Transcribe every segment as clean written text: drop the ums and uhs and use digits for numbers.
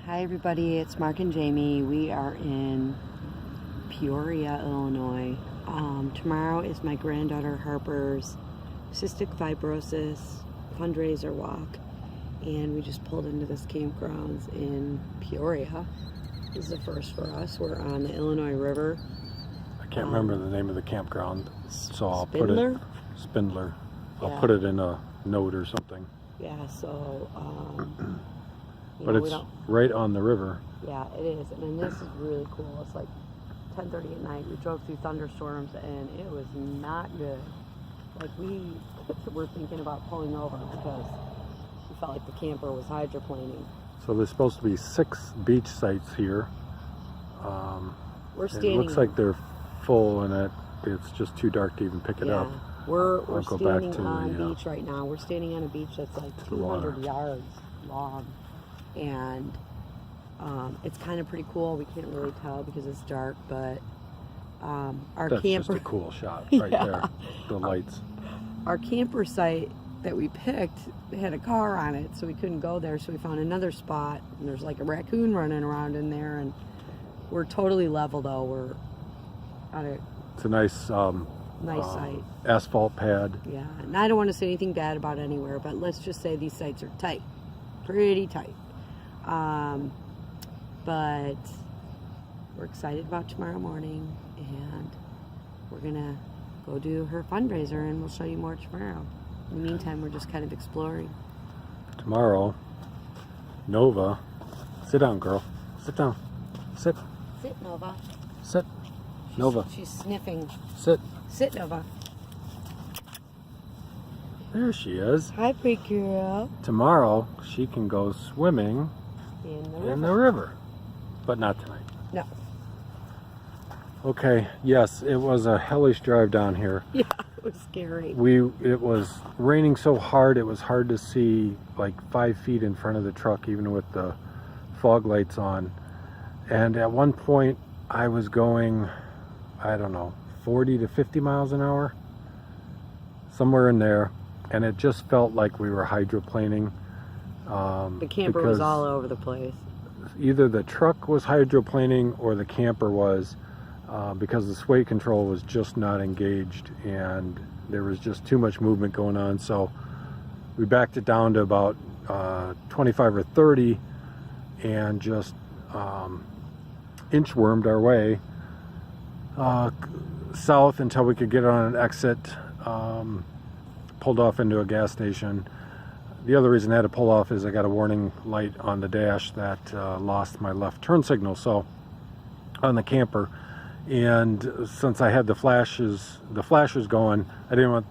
Hi everybody, it's Mark and Jamie. We are in Peoria, Illinois. Tomorrow is my granddaughter Harper's cystic fibrosis fundraiser walk, and we just pulled into this campgrounds in Peoria. This is a first for us. We're on the Illinois River. I can't remember the name of the campground, so I'll Spindler? put it Spindler. Yeah. I'll put it in a note or something. Yeah, so but it's right on the river. Yeah, it is. And then this is really cool. It's like 10:30 at night. We drove through thunderstorms and it was not good. Like we were thinking about pulling over because we felt like the camper was hydroplaning. So there's supposed to be 6 beach sites here. We're standing. It looks like they're full and it's just too dark to even pick it up. We're go standing back to on the, beach right now. We're standing on a beach that's like 200 yards long. And it's kind of pretty cool. We can't really tell because it's dark, but our That's camper... just a cool shot right there, the lights. Our camper site that we picked had a car on it, so we couldn't go there, so we found another spot, and there's like a raccoon running around in there, and we're totally level though. We're on a... It's a nice site. Asphalt pad. Yeah, and I don't want to say anything bad about anywhere, but let's just say these sites are tight. Pretty tight. But we're excited about tomorrow morning, and we're gonna go do her fundraiser, and we'll show you more tomorrow. In the meantime, we're just kind of exploring. Tomorrow, Nova, sit down, girl. Sit down. Sit. Sit, Nova. Sit. Nova. She's sniffing. Sit. Sit, Nova. There she is. Hi, big girl. Tomorrow, she can go swimming in the river, but not tonight. No. Okay, yes, it was a hellish drive down here. Yeah, it was scary. It was raining so hard, it was hard to see like 5 feet in front of the truck, even with the fog lights on. And at one point, I was going, I don't know, 40 to 50 miles an hour, somewhere in there. And it just felt like we were hydroplaning. The camper was all over the place. Either the truck was hydroplaning or the camper was, because the sway control was just not engaged and there was just too much movement going on. So we backed it down to about 25 or 30 and just inchwormed our way south until we could get on an exit. Pulled off into a gas station. The other reason I had to pull off is I got a warning light on the dash that lost my left turn signal, so on the camper. And since I had the flashes going, I didn't want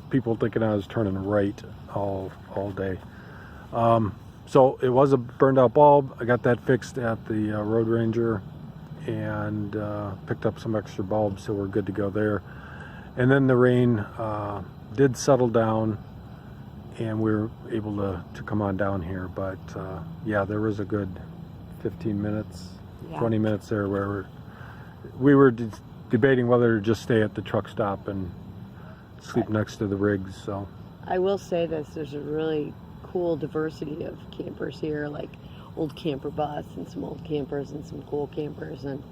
people thinking I was turning right all day. So it was a burned out bulb. I got that fixed at the Road Ranger and picked up some extra bulbs, so we're good to go there. And then the rain did settle down and we were able to come on down here, but yeah, there was a good 15 minutes, 20 minutes there where we were debating whether to just stay at the truck stop and sleep next to the rigs. So I will say this, there's a really cool diversity of campers here, like old camper bus and some old campers and some cool campers, and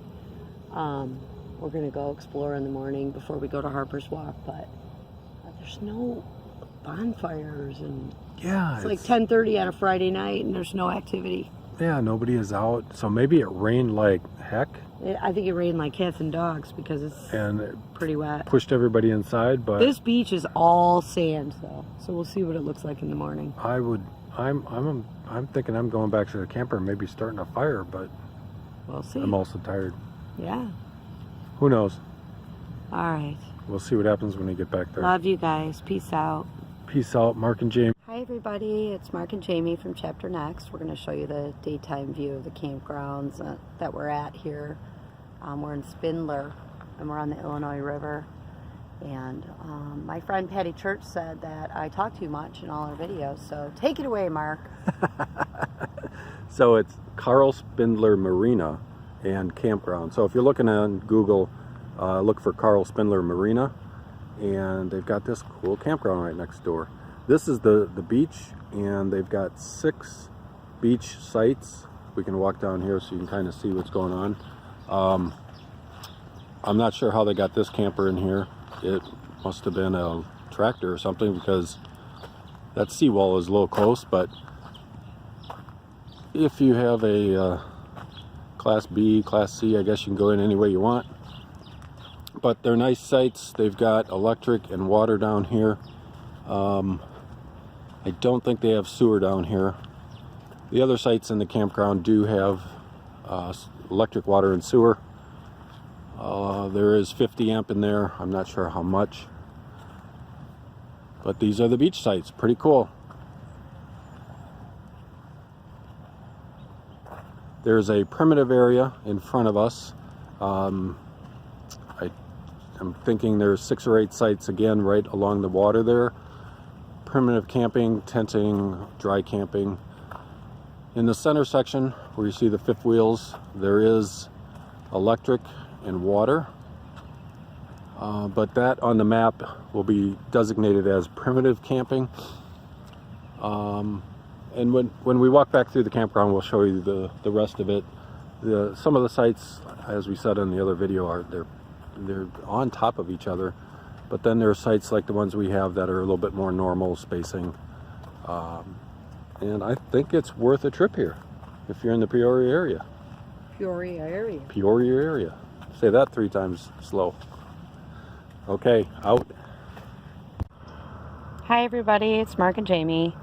we're gonna go explore in the morning before we go to Harper's Walk, but there's no bonfires, and it's like 10:30 on a Friday night and there's no activity. Yeah, nobody is out, so maybe it rained like heck. I think it rained like cats and dogs because it's pretty wet. Pushed everybody inside, but this beach is all sand though, so we'll see what it looks like in the morning. I'm thinking I'm going back to the camper and maybe starting a fire, but we'll see. I'm also tired. Yeah. Who knows? All right. We'll see what happens when we get back there. Love you guys. Peace out. Peace out, Mark and Jamie. Hi everybody, it's Mark and Jamie from Chapter Next. We're going to show you the daytime view of the campgrounds that we're at here. We're in Spindler and we're on the Illinois River. And my friend Patty Church said that I talk too much in all our videos, so take it away, Mark. So it's Carl Spindler Marina and Campground. So if you're looking on Google, look for Carl Spindler Marina, and they've got this cool campground right next door. This is the beach, and they've got 6 beach sites We can walk down here so you can kind of see what's going on. I'm not sure how they got this camper in here. It must have been a tractor or something, because that seawall is a little close, but if you have a Class B, Class C, I guess you can go in any way you want. But they're nice sites. They've got electric and water down here. I don't think they have sewer down here. The other sites in the campground do have electric, water, and sewer. There is 50 amp in there. I'm not sure how much. But these are the beach sites. Pretty cool. There's a primitive area in front of us. I'm thinking there's 6 or 8 sites again right along the water there. Primitive camping, tenting, dry camping. In the center section where you see the fifth wheels, there is electric and water. But that on the map will be designated as primitive camping. And when we walk back through the campground, we'll show you the rest of it. Some of the sites, as we said in the other video, they're on top of each other. But then there are sites like the ones we have that are a little bit more normal spacing. And I think it's worth a trip here if you're in the Peoria area. Peoria area. Peoria area. Say that 3 times slow. Okay, out. Hi everybody, it's Mark and Jamie.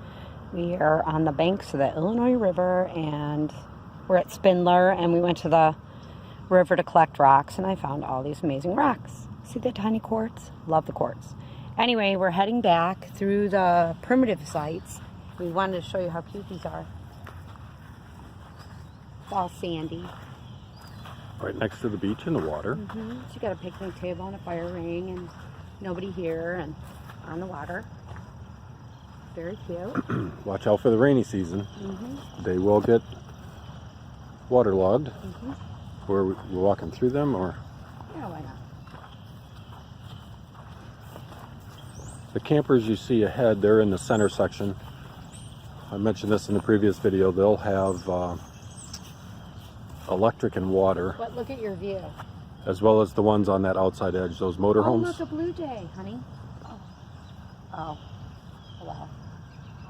We are on the banks of the Illinois River and we're at Spindler, and we went to the river to collect rocks, and I found all these amazing rocks. See the tiny quartz? Love the quartz. Anyway, we're heading back through the primitive sites. We wanted to show you how cute these are. It's all sandy. Right next to the beach and the water. So you got a picnic table and a fire ring and nobody here and on the water. Very cute. Watch out for the rainy season. They will get waterlogged. Where we're walking through them, or Yeah, why not? the campers you see ahead, they're in the center section. I mentioned this in the previous video. They'll have electric and water, But look at your view. as well as the ones on that outside edge, those Oh, motorhomes. look, a blue jay, honey. Oh, wow.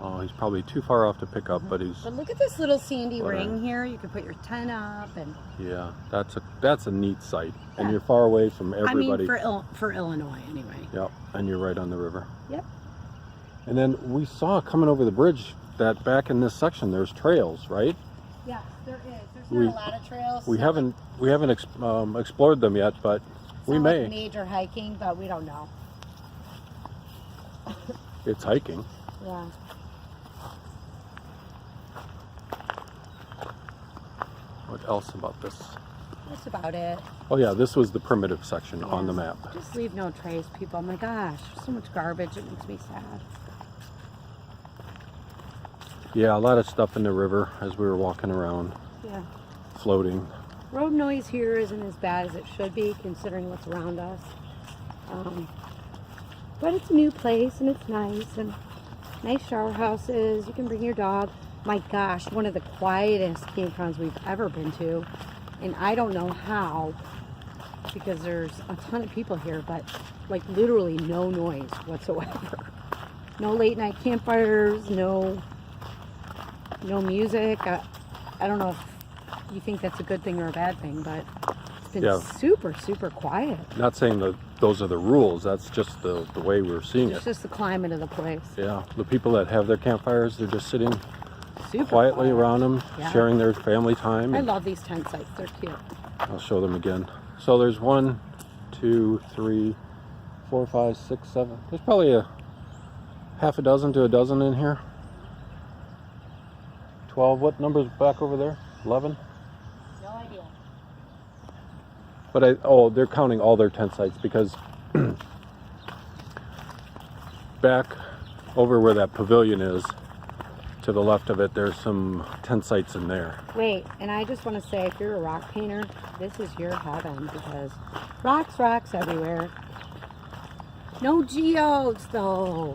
Oh, he's probably too far off to pick up, but he's, But look at this little sandy Whatever. ring here. You can put your tent up, and yeah, that's a neat site. And Yeah. you're far away from I everybody. mean for Illinois anyway. Yep, and you're right on the river. Yep. And then we saw coming over the bridge that back in this section there's trails, right? Yes, there is. There's We- not a lot of trails. We so haven't explored them yet, but it's we not may. like major hiking, but we don't know. It's hiking. Yeah. What else about this? That's about it. Oh yeah, this was the primitive section on the map. Just leave no trace, people. Oh my gosh, so much garbage. It makes me sad. Yeah, a lot of stuff in the river as we were walking around, Yeah. floating. Road noise here isn't as bad as it should be, considering what's around us. But it's a new place, and it's nice, and nice shower houses. You can bring your dog. My gosh, one of the quietest campgrounds we've ever been to. And I don't know how, because there's a ton of people here, but like literally no noise whatsoever. No late night campfires, no music. I don't know if you think that's a good thing or a bad thing, but it's been super, super quiet. Not saying that those are the rules, that's just the way we're seeing It's it. just the climate of the place. Yeah, the people that have their campfires, they're just sitting Super quietly quiet. around them, Yeah. sharing their family time. I and love these tent sites. They're cute. I'll show them again. So there's 1, 2, 3, 4, 5, 6, 7. There's probably a half a dozen to a dozen in here. 12. What number's back over there? 11. No idea. But they're counting all their tent sites, because back over where that pavilion is, to the left of it, there's some tent sites in there. Wait, and I just want to say, if you're a rock painter, this is your heaven, because rocks everywhere. No geodes, though.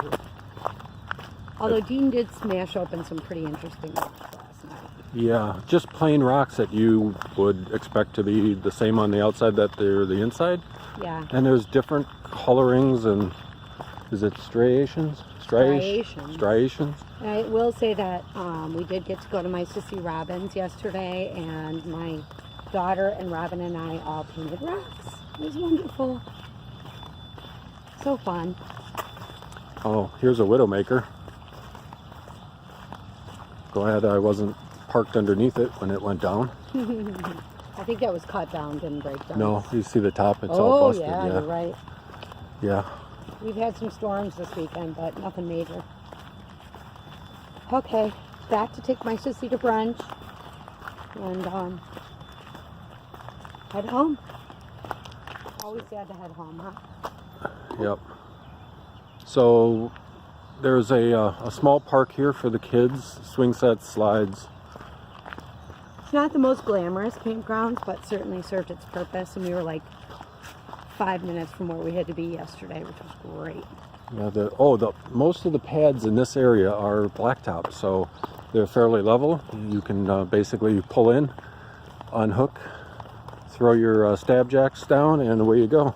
Although Dean did smash open some pretty interesting rocks last night. Yeah, just plain rocks that you would expect to be the same on the outside that they're the inside. Yeah. And there's different colorings and, is it striations? Striations. And I will say that we did get to go to my sissy Robin's yesterday, and my daughter and Robin and I all painted rocks. It was wonderful. So fun. Oh, here's a Widowmaker. Glad I wasn't parked underneath it when it went down. I think that was cut down, didn't break down. No, you see the top, it's all busted. Yeah, you're right. Yeah. We've had some storms this weekend, but nothing major. Okay, back to take my sissy to brunch and head home. Always sad to head home, huh? Yep. So there's a small park here for the kids, swing sets, slides. It's not the most glamorous campground, but certainly served its purpose, and we were like 5 minutes from where we had to be yesterday, which was great. Yeah, the most of the pads in this area are blacktop, so they're fairly level. You can basically pull in, unhook, throw your stab jacks down, and away you go.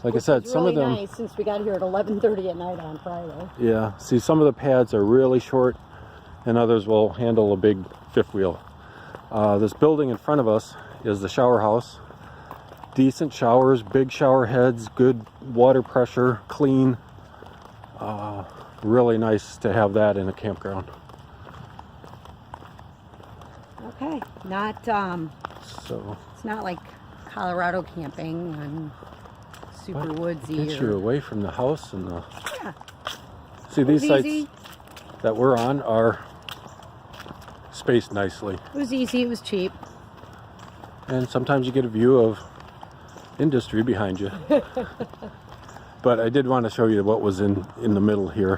Like I said, some of them. Nice since we got here at 11:30 at night on Friday. Yeah, see, some of the pads are really short, and others will handle a big fifth wheel. This building in front of us is the shower house. Decent showers, big shower heads, good water pressure, clean. Really nice to have that in a campground. Okay, not So it's not like Colorado camping and super woodsy. get you away from the house and the. Yeah. See, these sites Easy. that we're on are spaced nicely, It was easy. It was cheap. and sometimes you get a view of industry behind you. But I did want to show you what was in the middle here,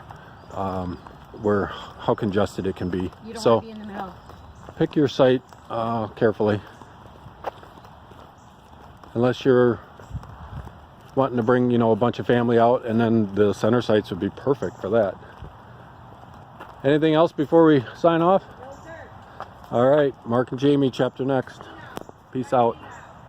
where how congested it can be. You don't So want to be in the middle. pick your site carefully, unless you're wanting to bring a bunch of family out, and then the center sites would be perfect for that. Anything else before we sign off? No, sir. All right, Mark and Jamie, chapter next. Peace out.